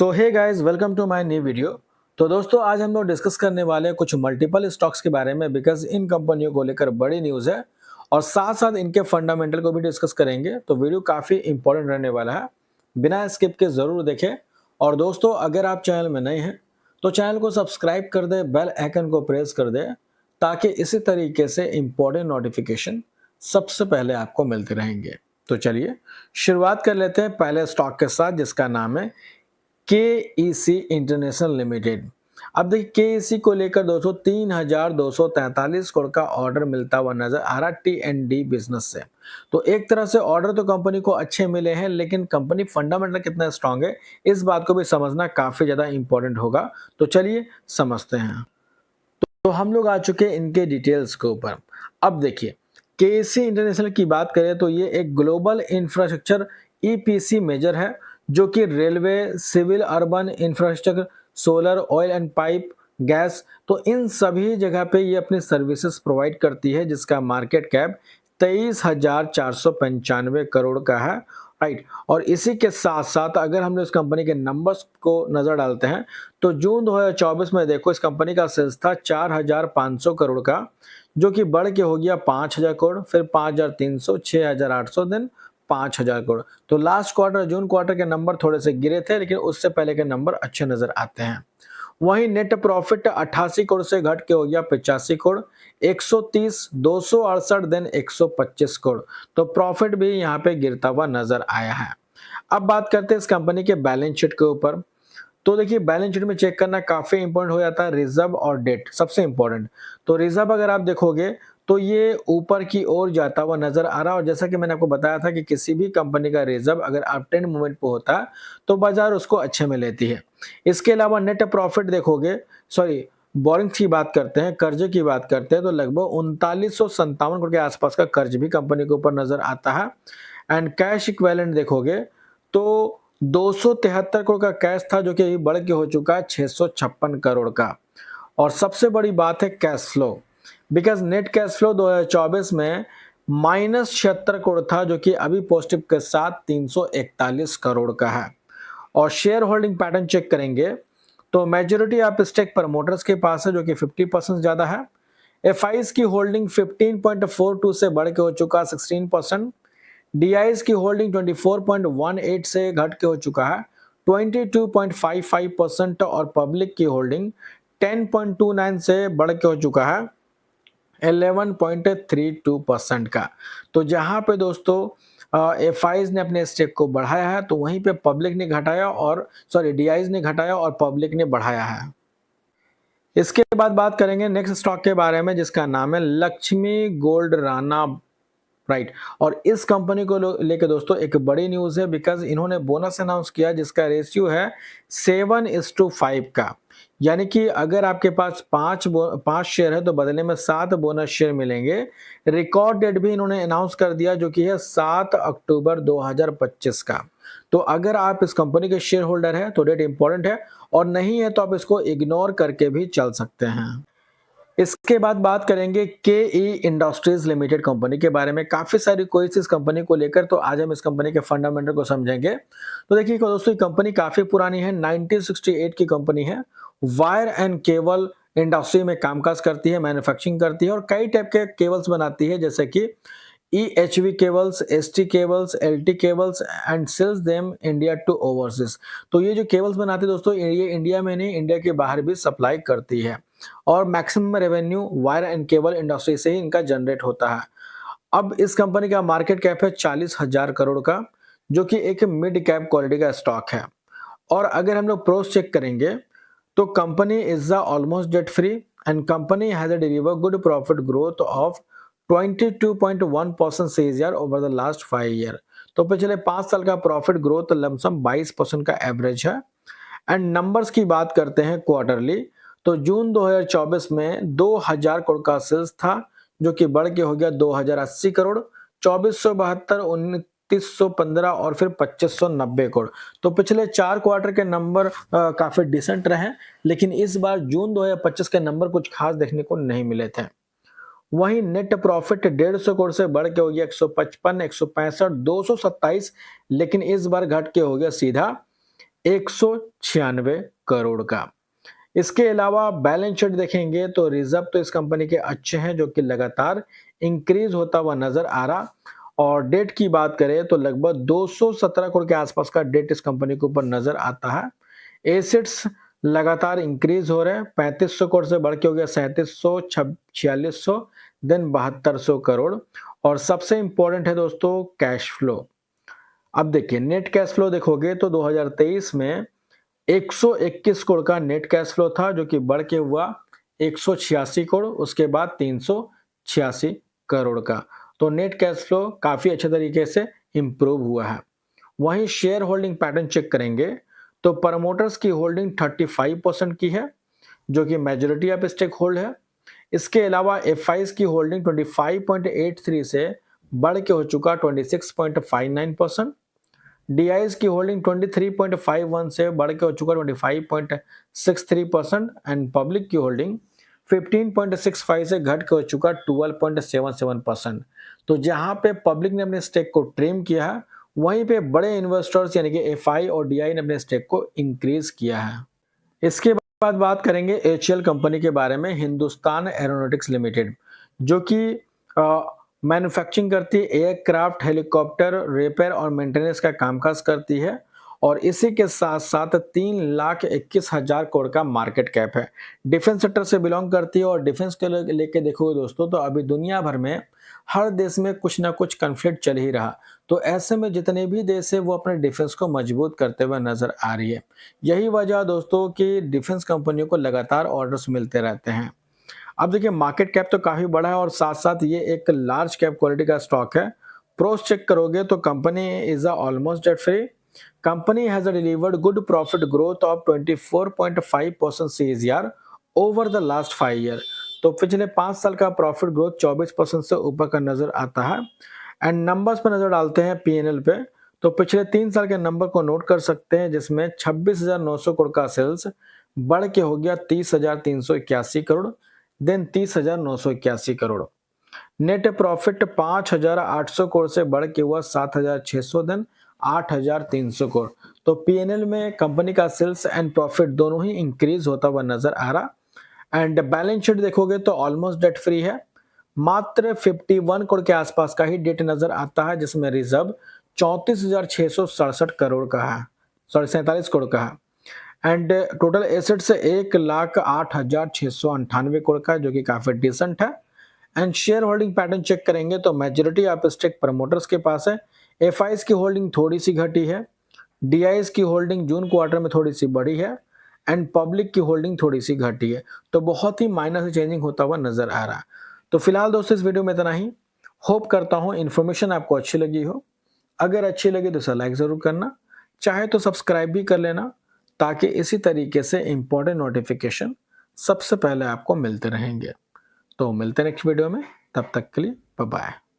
So hey guys, welcome to my new video. तो दोस्तों, आज हम लोग डिस्कस करने वाले हैं कुछ मल्टीपल स्टॉक्स के बारे में, बिकॉज इन कंपनियों को लेकर बड़ी न्यूज़ है और साथ साथ इनके फंडामेंटल को भी डिस्कस करेंगे। तो वीडियो काफ़ी इंपॉर्टेंट रहने वाला है, बिना स्किप के ज़रूर देखें। और दोस्तों, अगर आप चैनल में नए हैं तो चैनल को सब्सक्राइब कर दें, बेल आइकन को प्रेस कर दें, ताकि इसी तरीके से इंपॉर्टेंट नोटिफिकेशन सबसे पहले आपको मिलते रहेंगे। तो चलिए शुरुआत कर लेते हैं पहले स्टॉक के साथ, जिसका नाम है केईसी इंटरनेशनल लिमिटेड। अब देखिए, केईसी को लेकर दोस्तों 3,243 करोड़ का ऑर्डर मिलता हुआ नजर आ रहा टी&डी बिजनेस से। तो एक तरह से ऑर्डर तो कंपनी को अच्छे मिले हैं, लेकिन कंपनी फंडामेंटल कितना स्ट्रांग है, इस बात को भी समझना काफी ज्यादा इंपॉर्टेंट होगा। तो चलिए समझते हैं। तो हम लोग आ चुके हैं इनके डिटेल्स के ऊपर। अब देखिए, केसी इंटरनेशनल की बात करें तो ये एक ग्लोबल इंफ्रास्ट्रक्चर ईपीसी मेजर है, जो कि railway, civil, urban infrastructure, solar, oil and pipe, gas, तो इन सभी जगह पे ये अपनी सर्विसेज प्रोवाइड करती है, जिसका मार्केट कैप 23,495 करोड़ का है, राइट। और इसी के साथ साथ अगर हम लोग इस कंपनी के नंबर्स को नजर डालते हैं तो जून 2024 में देखो, इस कंपनी का सेल्स था 4,500 करोड़ का, जो कि बढ़ के हो गया 5,000 करोड़, फिर 5,300, 6,800, देन 5,000 करोड़। तो लास्ट क्वार्टर, जून क्वार्टर के नंबर थोड़े से गिरे थे, लेकिन उससे पहले के नंबर अच्छे नजर आते हैं। वहीं नेट प्रॉफिट 88 करोड़ से घट के हो गया 85 करोड़, 130, 268, देन 125 करोड़। तो प्रॉफिट भी यहाँ पे गिरता हुआ नजर आया है। अब बात करते हैं इस कंपनी के बैलेंस शीट के ऊपर। तो देखिए, बैलेंस शीट में चेक करना काफी इंपॉर्टेंट हो जाता है, रिजर्व और डेट सबसे इंपॉर्टेंट। तो रिजर्व अगर आप देखोगे तो ये ऊपर की ओर जाता हुआ नजर आ रहा है, और जैसा कि मैंने आपको बताया था कि किसी भी कंपनी का रिजर्व अगर अपट्रेंड मूवमेंट पे होता है तो बाजार उसको अच्छे में लेती है। इसके अलावा नेट प्रॉफिट देखोगे, सॉरी, बोरिंग्स की बात करते हैं, कर्ज की बात करते हैं, तो लगभग 3957 करोड़ के आसपास का कर्ज भी कंपनी के ऊपर नजर आता है। एंड कैश इक्विवेलेंट देखोगे तो 273 करोड़ का कैश था, जो कि अभी बढ़ के हो चुका है 656 करोड़ का। और सबसे बड़ी बात है cash flow, because net cash flow 2024 में -76 करोड़ था, जो कि अभी पॉजिटिव के साथ 341 करोड़ का है। और शेयर होल्डिंग पैटर्न चेक करेंगे तो मेजोरिटी ऑफ स्टेक प्रमोटर्स के पास है, जो कि 50% ज्यादा है। एफआईज की होल्डिंग 15.42 से बढ़ के हो चुका 16%। डीआईज की होल्डिंग 24.18 से घट के हो चुका है 22.55%। और पब्लिक की होल्डिंग 10.29 से बढ़ के हो चुका है 11.32% का। तो जहां पे दोस्तों एफआईज ने अपने स्टेक को बढ़ाया है, तो वहीं पे पब्लिक ने घटाया, और सॉरी, डीआईज ने घटाया और पब्लिक ने बढ़ाया है। इसके बाद बात करेंगे नेक्स्ट स्टॉक के बारे में, जिसका नाम है लक्ष्मी गोल्ड राणा, राइट। और इस कंपनी को लेकर दोस्तों एक बड़ी न्यूज है, बिकॉज इन्होंने बोनस अनाउंस किया, जिसका रेशियो है 7:5 का। यानी कि अगर आपके पास पांच शेयर है तो बदले में 7 बोनस शेयर मिलेंगे। रिकॉर्ड डेट भी इन्होंने अनाउंस कर दिया, जो कि है 7 अक्टूबर 2025 का। तो अगर आप इस कंपनी के शेयर होल्डर है तो डेट इंपॉर्टेंट है, और नहीं है तो आप इसको इग्नोर करके भी चल सकते हैं। इसके बाद बात करेंगे केई इंडस्ट्रीज लिमिटेड कंपनी के बारे में। काफी सारी क्वेरीज इस कंपनी को लेकर, तो आज हम इस कंपनी के फंडामेंटल को समझेंगे। तो देखिए दोस्तों, ये कंपनी काफी पुरानी है, 1968 की कंपनी है। वायर एंड केबल इंडस्ट्री में कामकाज करती है, मैन्युफैक्चरिंग करती है, और कई टाइप के केबल्स बनाती है, जैसे कि EHV cables, ST cables, LT cables, and sales them India to overseas. तो ये जो केबल्स बनाती है दोस्तों, ये इंडिया में नहीं, इंडिया के बाहर भी सप्लाई करती है। और maximum revenue wire and cable industry से ही इनका जनरेट होता है। अब इस कंपनी का मार्केट कैप है 40,000 करोड़ का, जो कि एक मिड कैप क्वालिटी का स्टॉक है। और अगर हम लोग प्रोस चेक करेंगे तो company is almost debt free, and company has deliver good profit growth of 22.1% CAGR over the last 5 year. तो पिछले 5 साल का प्रॉफिट ग्रोथ लमसम 22% का एवरेज है। एंड नंबर्स की बात करते हैं क्वार्टरली, तो जून 2024 में 2,000 करोड़ का सेल्स था, जो कि बढ़ के हो गया 2,080 करोड़, 2,472, 2,915 और फिर 2,590 करोड़। तो पिछले 4 क्वार्टर के नंबर काफी डिसेंट रहे, लेकिन इस बार जून 2025 के नंबर कुछ खास देखने को नहीं मिले थे। वहीं नेट प्रॉफिट 150 करोड़ से बढ़ के हो गया 155, 165, 227, लेकिन इस बार घट के हो गया सीधा 196 करोड़ का। इसके अलावा बैलेंस शीट देखेंगे तो रिजर्व तो इस कंपनी के अच्छे हैं जो कि लगातार इंक्रीज होता हुआ नजर आ रहा, और डेट की बात करें तो लगभग 217 करोड़ के आसपास का डेट इस कंपनी के ऊपर नजर आता है। एसेट्स लगातार इंक्रीज हो रहे हैं, 3500 करोड़ से बढ़ के हो गया 3700, 4600, देन 7200 करोड़। और सबसे इंपॉर्टेंट है दोस्तों कैश फ्लो। अब देखिए नेट कैश फ्लो देखोगे तो 2023 में 121 करोड़ का नेट कैश फ्लो था जो कि बढ़ के हुआ 186 करोड़, उसके बाद 386 करोड़ का। तो नेट कैश फ्लो काफी अच्छे तरीके से इंप्रूव हुआ है। वहीं शेयर होल्डिंग पैटर्न चेक करेंगे तो प्रमोटर्स की होल्डिंग 35% की है जो कि मेजॉरिटी ऑफ स्टेक होल्ड है। इसके अलावा एफआईज की होल्डिंग 25.83 से बढ़ के हो चुका 26.59%। डीआईज की होल्डिंग 23.51 से बढ़ के हो चुका 25.63% एंड पब्लिक की होल्डिंग 15.65 से घट के हो चुका 12.77%। तो जहां पे पब्लिक ने अपने स्टेक को ट्रिम किया है, वहीं पे बड़े इन्वेस्टर्स यानी कि एफआई और डीआई ने अपने स्टेक को इंक्रीज किया है। इसके बाद बात करेंगे एचएएल कंपनी के बारे में, हिंदुस्तान एरोनॉटिक्स लिमिटेड, जो कि मैन्युफैक्चरिंग करती है, एयरक्राफ्ट, हेलीकॉप्टर रिपेयर और मेंटेनेंस का कामकाज करती है, और इसी के साथ साथ 3,21,000 करोड़ का मार्केट कैप है। डिफेंस सेक्टर से बिलोंग करती है, और डिफेंस के लेके देखोगे दोस्तों तो अभी दुनिया भर में हर देश में कुछ ना कुछ कन्फ्लिक्ट चल ही रहा। तो ऐसे में जितने भी देश है वो अपने डिफेंस को मजबूत करते हुए नजर आ रही है। यही वजह दोस्तों कि डिफेंस कंपनियों को लगातार ऑर्डर्स मिलते रहते हैं। अब देखिए मार्केट कैप तो काफी बड़ा है, और साथ साथ ये एक लार्ज कैप क्वालिटी का स्टॉक है। प्रोस चेक करोगे तो company is almost debt free. Company has delivered good profit growth of 24.5% CAGR over the last 5 year. तो पिछले 5 साल का प्रॉफिट ग्रोथ 24% से ऊपर का नजर आता है। एंड नंबर्स पर नजर डालते हैं पीएनएल पे, तो पिछले 3 साल के नंबर को नोट कर सकते हैं, जिसमें 26,900 करोड़ का सेल्स बढ़ के हो गया 30,381 crore, then 30,981 crore. Net profit 5,800 crore से बढ़ के हुआ 7,600, देन 8,300 करोड़। तो पीएनएल में कंपनी का सेल्स एंड प्रॉफिट दोनों ही इंक्रीज होता हुआ नजर आ रहा। एंड बैलेंस शीट देखोगे तो ऑलमोस्ट डेट फ्री है। मात्र 51 करोड़ के आसपास का ही डेट नजर आता है, जिसमें रिजर्व 34,667 करोड़ का है, सॉरी 47 करोड़ का है। एंड टोटल एसेट से 1,08,698 करोड़ का, जो कि काफी डिसेंट है। And share holding pattern check करेंगे तो मेजॉरिटी ऑफ स्टेक प्रमोटर्स के पास है। एफआईज की होल्डिंग थोड़ी सी घटी है, डीआईज की होल्डिंग जून क्वार्टर में थोड़ी सी बढ़ी है, एंड पब्लिक की होल्डिंग थोड़ी सी घटी है। तो बहुत ही माइनर से चेंजिंग होता हुआ नजर आ रहा है। तो फिलहाल दोस्तों इस वीडियो में इतना ही। होप करता हूँ इन्फॉर्मेशन आपको अच्छी लगी हो। अगर अच्छी लगी तो इसे लाइक जरूर करना, चाहे तो सब्सक्राइब भी कर लेना, ताकि इसी तरीके से इंपॉर्टेंट नोटिफिकेशन सबसे पहले आपको मिलते रहेंगे। तो मिलते हैं नेक्स्ट वीडियो में, तब तक के लिए बाय बाय।